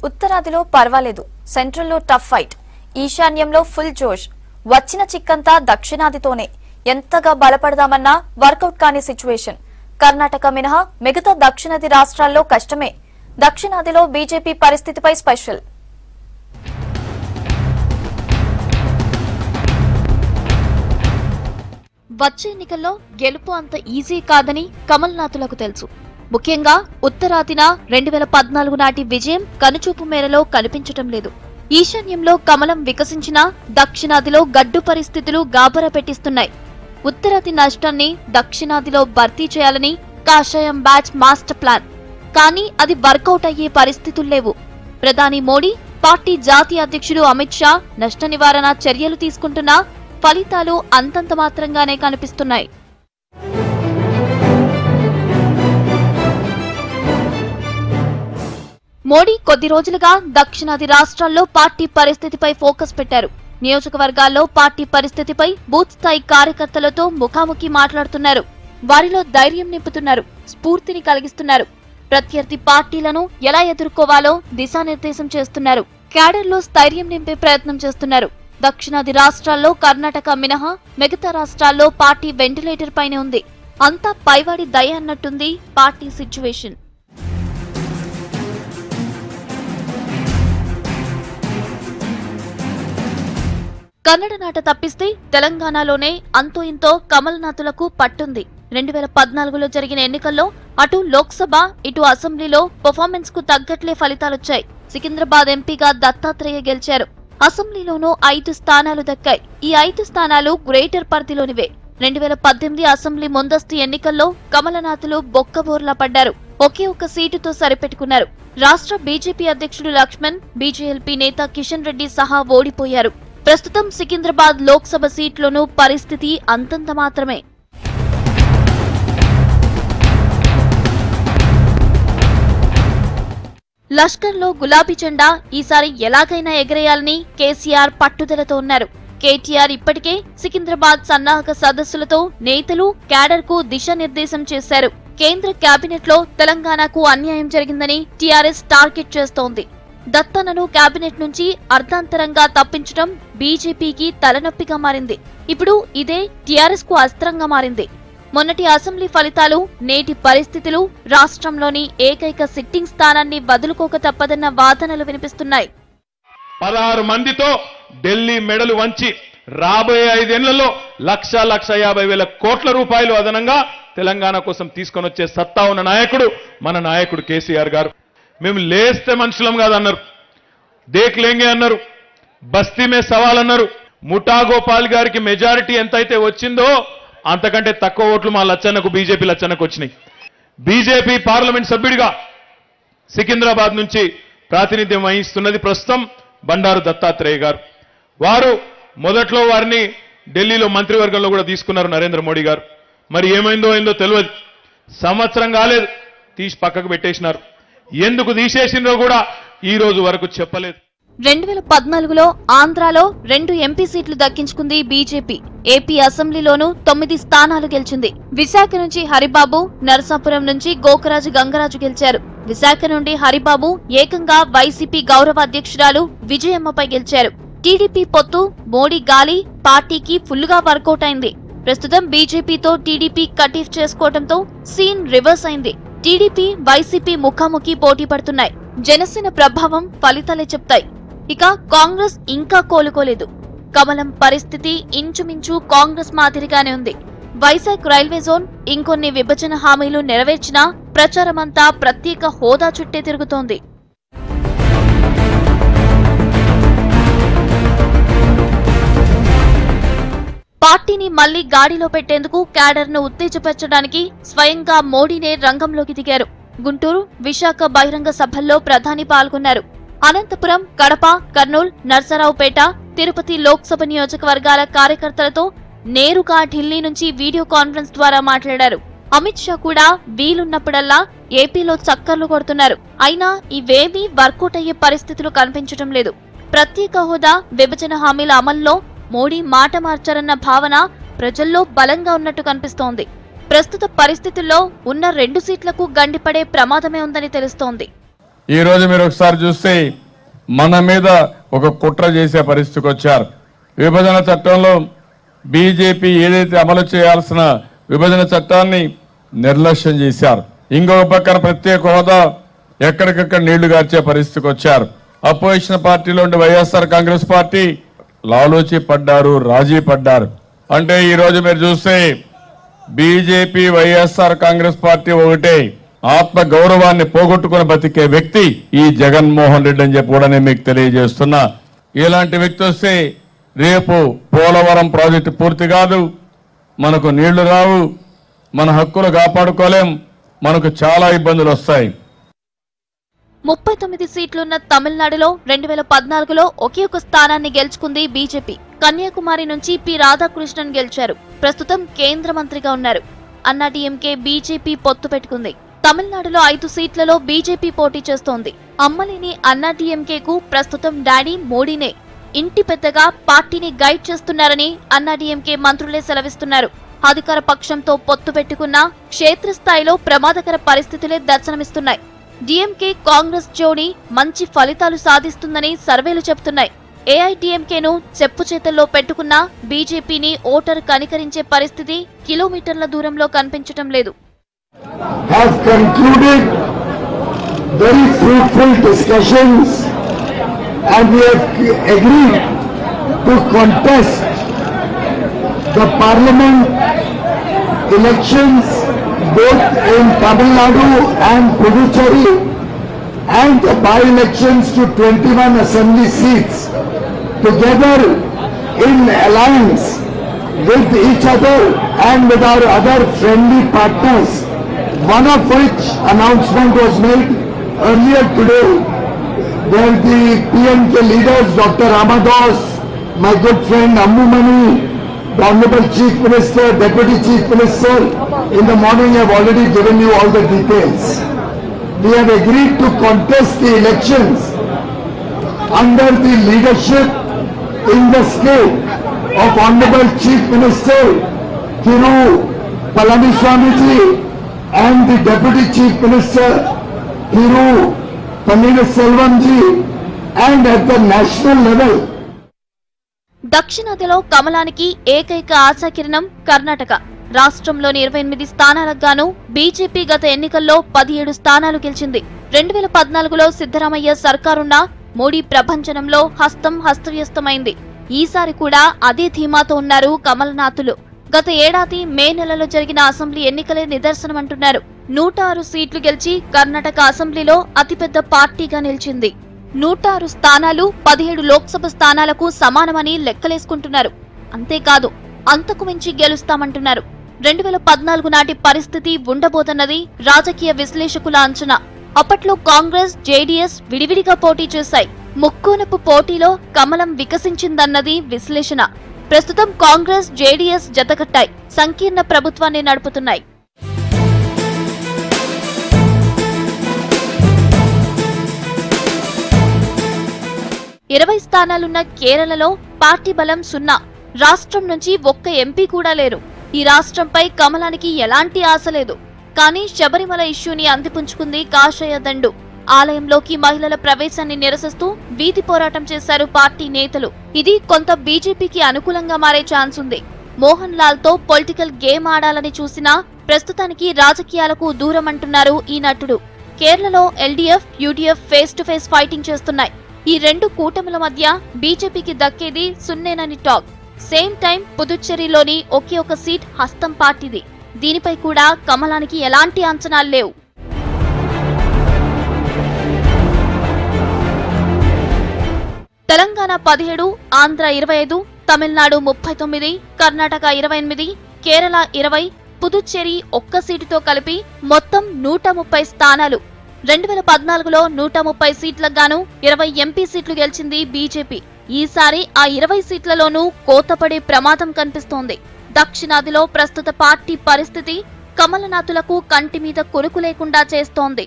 ఉత్తరాదిలో పర్వాలేదు, సెంట్రల్లో టఫ్ ఫైట్, ఈశాన్యంలో ఫుల్ జోష్. వచ్చిన చిక్కంతా దక్షిణాదితోనే. ఎంతగా బలపడదామన్నా వర్కౌట్ కాని సిచ్యువేషన్. కర్ణాటక మినహా మిగతా దక్షిణాది రాష్ట్రాల్లో కష్టమే. దక్షిణాదిలో బీజేపీ పరిస్థితిపై స్పెషల్. వచ్చే ఎన్నికల్లో గెలుపు అంత ఈజీ కాదని కమల్నాథులకు తెలుసు. ముఖ్యంగా ఉత్తరాదిన 2014 నాటి విజయం కనుచూపు మేరలో కనిపించటం లేదు. ఈశాన్యంలో కమలం వికసించినా దక్షిణాదిలో గడ్డు పరిస్థితులు గాబరా పెట్టిస్తున్నాయి. ఉత్తరాది నష్టాన్ని దక్షిణాదిలో భర్తీ చేయాలని కాషాయం బ్యాచ్ మాస్టర్ ప్లాన్. కానీ అది వర్కౌట్ అయ్యే పరిస్థితులు లేవు. ప్రధాని మోడీ, పార్టీ జాతీయ అధ్యక్షుడు అమిత్ షా నష్ట నివారణ చర్యలు తీసుకుంటున్నా ఫలితాలు అంతంత మాత్రంగానే కనిపిస్తున్నాయి. మోడీ కొద్ది రోజులుగా దక్షిణాది రాష్ట్రాల్లో పార్టీ పరిస్థితిపై ఫోకస్ పెట్టారు. నియోజకవర్గాల్లో పార్టీ పరిస్థితిపై బూత్ స్థాయి కార్యకర్తలతో ముఖాముఖి మాట్లాడుతున్నారు. వారిలో ధైర్యం నింపుతున్నారు, స్ఫూర్తిని కలిగిస్తున్నారు. ప్రత్యర్థి పార్టీలను ఎలా ఎదుర్కోవాలో దిశానిర్దేశం చేస్తున్నారు. క్యాడర్లో స్థైర్యం నింపే ప్రయత్నం చేస్తున్నారు. దక్షిణాది రాష్ట్రాల్లో కర్ణాటక మినహా మిగతా రాష్ట్రాల్లో పార్టీ వెంటిలేటర్ పైనే ఉంది. అంతా పైవాడి దయ అన్నట్టుంది పార్టీ సిచ్యువేషన్. కన్నడ నాట తప్పిస్తే తెలంగాణలోనే అంతో ఇంతో కమల్నాథులకు పట్టుంది. 2014లో జరిగిన ఎన్నికల్లో అటు లోక్సభ ఇటు అసెంబ్లీలో పర్ఫార్మెన్స్ కు తగ్గట్లే ఫలితాలొచ్చాయి. సికింద్రాబాద్ ఎంపీగా దత్తాత్రేయ గెలిచారు. అసెంబ్లీలోనూ 5 స్థానాలు దక్కాయి. ఈ 5 స్థానాలు గ్రేటర్ పరిధిలోనివే. 2018 అసెంబ్లీ ముందస్తు ఎన్నికల్లో కమలనాథులు బొక్కబోర్లా పడ్డారు. ఒకే ఒక్క సీటుతో సరిపెట్టుకున్నారు. రాష్ట్ర బీజేపీ అధ్యక్షుడు లక్ష్మణ్, బీజేఎల్పీ నేత కిషన్ రెడ్డి సహా ఓడిపోయారు. ప్రస్తుతం సికింద్రాబాద్ లోక్సభ సీట్లోనూ పరిస్థితి అంతంత మాత్రమే. లష్కర్లో గులాబీ జెండా ఈసారి ఎలాగైనా ఎగరేయాలని కేసీఆర్ పట్టుదలతో ఉన్నారు. కేటీఆర్ ఇప్పటికే సికింద్రాబాద్ సన్నాహక సదస్సులతో నేతలు, క్యాడర్ కు దిశానిర్దేశం చేశారు. కేంద్ర కేబినెట్ లో తెలంగాణకు అన్యాయం జరిగిందని టీఆర్ఎస్ టార్గెట్ చేస్తోంది. దత్తన్నను కేబినెట్ నుంచి అర్ధాంతరంగా తప్పించడం బీజేపీకి తలనొప్పిగా మారింది. ఇప్పుడు ఇదే టీఆర్ఎస్ కు అస్త్రంగా మారింది. మొన్నటి అసెంబ్లీ ఫలితాలు, నేటి పరిస్థితులు రాష్ట్రంలోని ఏకైక సిట్టింగ్ స్థానాన్ని వదులుకోక తప్పదన్న వాదనలు వినిపిస్తున్నాయి. 16 మందితో ఢిల్లీ మెడలు వంచి రాబోయే 5 ఏళ్లలో 1,50,000 కోట్ల రూపాయలు అదనంగా తెలంగాణ కోసం తీసుకొని వచ్చే సత్తా ఉన్న నాయకుడు మన నాయకుడు కేసీఆర్ గారు. మేము లేస్తే మనుషులం కాదన్నారు, దేఖ్లేంగే అన్నారు, బస్తీ మే సవాల్ అన్నారు. ముఠా గోపాల్ గారికి మెజారిటీ ఎంతైతే వచ్చిందో అంతకంటే తక్కువ ఓట్లు మా లచ్చన్నకు, బీజేపీ లచ్చన్నకు వచ్చినాయి. బీజేపీ పార్లమెంట్ సభ్యుడిగా సికింద్రాబాద్ నుంచి ప్రాతినిధ్యం వహిస్తున్నది ప్రస్తుతం బండారు దత్తాత్రేయ గారు. వారు మొదట్లో వారిని ఢిల్లీలో మంత్రివర్గంలో కూడా తీసుకున్నారు నరేంద్ర మోడీ గారు. మరి ఏమైందో తెలియదు. సంవత్సరం కాలేదు, తీసి పక్కకు పెట్టేసినారు. ఎందుకు తీసేసినో కూడా ఈ రోజు వరకు చెప్పలేదు. 2014లో ఆంధ్రాలో 2 ఎంపీ సీట్లు దక్కించుకుంది బీజేపీ. ఏపీ అసెంబ్లీలోనూ 9 స్థానాలు గెలిచింది. విశాఖ నుంచి హరిబాబు, నరసాపురం నుంచి గోకరాజు గంగరాజు గెలిచారు. విశాఖ నుండి హరిబాబు ఏకంగా వైసీపీ గౌరవ అధ్యక్షురాలు విజయమ్మపై గెలిచారు. టీడీపీ పొత్తు, మోడీ గాలి పార్టీకి ఫుల్గా వర్కౌట్ అయింది. ప్రస్తుతం బీజేపీతో టీడీపీ కటీఫ్ చేసుకోవడంతో సీన్ రివర్స్ అయింది. టీడీపీ, వైసీపీ ముఖాముఖి పోటీ పడుతున్నాయి. జనసేన ప్రభావం ఫలితాలే చెప్తాయి. ఇక కాంగ్రెస్ ఇంకా కోలుకోలేదు. కమలం పరిస్థితి ఇంచుమించు కాంగ్రెస్ మాదిరిగానే ఉంది. వైజాగ్ రైల్వే జోన్, ఇంకొన్ని విభజన హామీలు నెరవేర్చినా ప్రచారమంతా ప్రత్యేక హోదా చుట్టే తిరుగుతోంది. పార్టీని మళ్లీ గాడిలో పెట్టేందుకు క్యాడర్ను ఉత్తేజపరచడానికి స్వయంగా మోడీనే రంగంలోకి దిగారు. గుంటూరు, విశాఖ బహిరంగ సభల్లో ప్రధాని పాల్గొన్నారు. అనంతపురం, కడప, కర్నూలు, నర్సరావుపేట, తిరుపతి లోక్సభ నియోజకవర్గాల కార్యకర్తలతో నేరుగా ఢిల్లీ నుంచి వీడియో కాన్ఫరెన్స్ ద్వారా మాట్లాడారు. అమిత్ షా కూడా వీలున్నప్పుడల్లా ఏపీలో చక్కర్లు కొడుతున్నారు. అయినా ఇవేమీ వర్కౌట్ అయ్యే పరిస్థితులు కనిపించడం లేదు. ప్రత్యేక హోదా, విభజన హామీల అమల్లో మోడీ మాట మార్చారన్న భావన ప్రజల్లో బలంగా ఉన్నట్టు కనిపిస్తోంది. ప్రస్తుత పరిస్థితుల్లో ఉన్న 2 సీట్లకు గండిపడే ప్రమాదమే ఉందని తెలుస్తోంది. ఈ రోజు మీరు ఒకసారి చూస్తే మన మీద ఒక కుట్ర చేసే పరిస్థితికి వచ్చారు. విభజన చట్టంలో బీజేపీ ఏదైతే అమలు చేయాల్సిన విభజన చట్టాన్ని నిర్లక్ష్యం చేశారు. ఇంకొక పక్కన ప్రత్యేక హోదా ఎక్కడికక్కడ నీళ్లు గార్చే పరిస్థితికి వచ్చారు. అపోజిషన్ పార్టీలో ఉండే వైఎస్ఆర్ కాంగ్రెస్ పార్టీ లాలోచి పడ్డారు, రాజీ పడ్డారు. అంటే ఈ రోజు మీరు చూస్తే బీజేపీ వైఎస్ఆర్ కాంగ్రెస్ పార్టీ ఒకటే. ఆత్మ గౌరవాన్ని పోగొట్టుకుని బతికే వ్యక్తి ఈ జగన్మోహన్ రెడ్డి అని చెప్పి కూడా నేను మీకు తెలియజేస్తున్నా. ఇలాంటి వ్యక్తి వస్తే రేపు పోలవరం ప్రాజెక్టు పూర్తి కాదు, మనకు నీళ్లు రావు, మన హక్కులు కాపాడుకోలేం, మనకు చాలా ఇబ్బందులు వస్తాయి. 39 సీట్లున్న తమిళనాడులో 2014లో ఒకే ఒక స్థానాన్ని గెలుచుకుంది బీజేపీ. కన్యాకుమారి నుంచి పి రాధాకృష్ణన్ గెలిచారు. ప్రస్తుతం కేంద్ర మంత్రిగా ఉన్నారు. అన్నాడీఎంకే బీజేపీ పొత్తు పెట్టుకుంది. తమిళనాడులో 5 సీట్లలో బీజేపీ పోటీ చేస్తోంది. అమ్మలేని అన్నాడీఎంకేకు ప్రస్తుతం డాడీ మోడీనే ఇంటి పెద్దగా పార్టీని గైడ్ చేస్తున్నారని అన్నాడీఎంకే మంత్రులే సెలవిస్తున్నారు. అధికార పక్షంతో పొత్తు పెట్టుకున్నా క్షేత్రస్థాయిలో ప్రమాదకర పరిస్థితులే దర్శనమిస్తున్నాయి. డీఎంకే కాంగ్రెస్ జోడీ మంచి ఫలితాలు సాధిస్తుందని సర్వేలు చెబుతున్నాయి. ఏఐడీఎంకేను చెప్పు చేతల్లో పెట్టుకున్నా బీజేపీని ఓటరు కనికరించే పరిస్థితి కిలోమీటర్ల దూరంలో కనిపించటం లేదు. Have concluded very fruitful discussions and we have agreed to contest the parliament elections both in Tamil Nadu and Puducherry and the by-elections to 21 assembly seats together in alliance with each other and with our other friendly partners, one of which announcement was made earlier today where the PMK leaders Dr. Ramadas, my good friend Ammu Mani, the Honorable Chief Minister, Deputy Chief Minister, in the morning have already given you all the details. We have agreed to contest the elections under the leadership in the state of Honorable Chief Minister Thiru Palaniaswamy and the Deputy Chief Minister Thiru Pannirselvam ji, and at the national level. దక్షిణాదిలో కమలానికి ఏకైక ఆశాకిరణం కర్ణాటక. రాష్ట్రంలోని 28 స్థానాలకు గాను BJP గత ఎన్నికల్లో 17 స్థానాలు గెలిచింది. 2014లో సిద్ధరామయ్య సర్కారున్న మోడీ ప్రభంజనంలో హస్తం హస్తవ్యస్తమైంది. ఈసారి కూడా అదే ధీమాతో ఉన్నారు కమలనాథులు. గత ఏడాది మే నెలలో జరిగిన అసెంబ్లీ ఎన్నికలే నిదర్శనమంటున్నారు. 106 సీట్లు గెలిచి కర్ణాటక అసెంబ్లీలో అతిపెద్ద పార్టీగా నిలిచింది. 106 స్థానాలు 17 లోక్సభ స్థానాలకు సమానమని లెక్కలేసుకుంటున్నారు. అంతేకాదు అంతకు మించి గెలుస్తామంటున్నారు. 2014 నాటి పరిస్థితి ఉండబోదన్నది రాజకీయ విశ్లేషకుల అంచనా. అప్పట్లో కాంగ్రెస్, జేడీఎస్ విడివిడిగా పోటీ చేశాయి. ముక్కోనపు పోటీలో కమలం వికసించిందన్నది విశ్లేషణ. ప్రస్తుతం కాంగ్రెస్, జేడీఎస్ జతకట్టాయి. సంకీర్ణ ప్రభుత్వాన్ని నడుపుతున్నాయి. 20 స్థానాలున్న కేరళలో పార్టీ బలం 0. రాష్ట్రం నుంచి ఒక్క ఎంపీ కూడా లేరు. ఈ రాష్ట్రంపై కమలానికి ఎలాంటి ఆశ లేదు. కానీ శబరిమల ఇష్యూని అందిపుంచుకుంది కాషాయ దండు. ఆలయంలోకి మహిళల ప్రవేశాన్ని నిరసిస్తూ వీధి పోరాటం చేశారు పార్టీ నేతలు. ఇది కొంత బీజేపీకి అనుకూలంగా మారే ఛాన్స్ ఉంది. మోహన్ లాల్ తో పొలిటికల్ గేమ్ ఆడాలని చూసినా ప్రస్తుతానికి రాజకీయాలకు దూరం అంటున్నారు ఈ నటుడు. కేరళలో LDF, UDF face to face fighting చేస్తున్నాయి. ఈ రెండు కూటముల మధ్య బీజేపీకి దక్కేది సున్నేనని టాక్. సేమ్ టైం పుదుచ్చేరిలోని ఒకే ఒక సీట్ హస్తం పార్టీది. దీనిపై కూడా కమలానికి ఎలాంటి అంచనాలు లేవు. తెలంగాణ 17, ఆంధ్ర 25, తమిళనాడు 39, కర్ణాటక 28, కేరళ 20, పుదుచ్చేరి ఒక్క సీటుతో కలిపి మొత్తం 130 స్థానాలు. 2014లో 130 సీట్లకు గాను 20 ఎంపీ సీట్లు గెలిచింది బీజేపీ. ఈసారి ఆ 20 సీట్లలోనూ కోతపడే ప్రమాదం కనిపిస్తోంది. దక్షిణాదిలో ప్రస్తుత పార్టీ పరిస్థితి కమలనాథులకు కంటి మీద కొనుకు లేకుండా చేస్తోంది.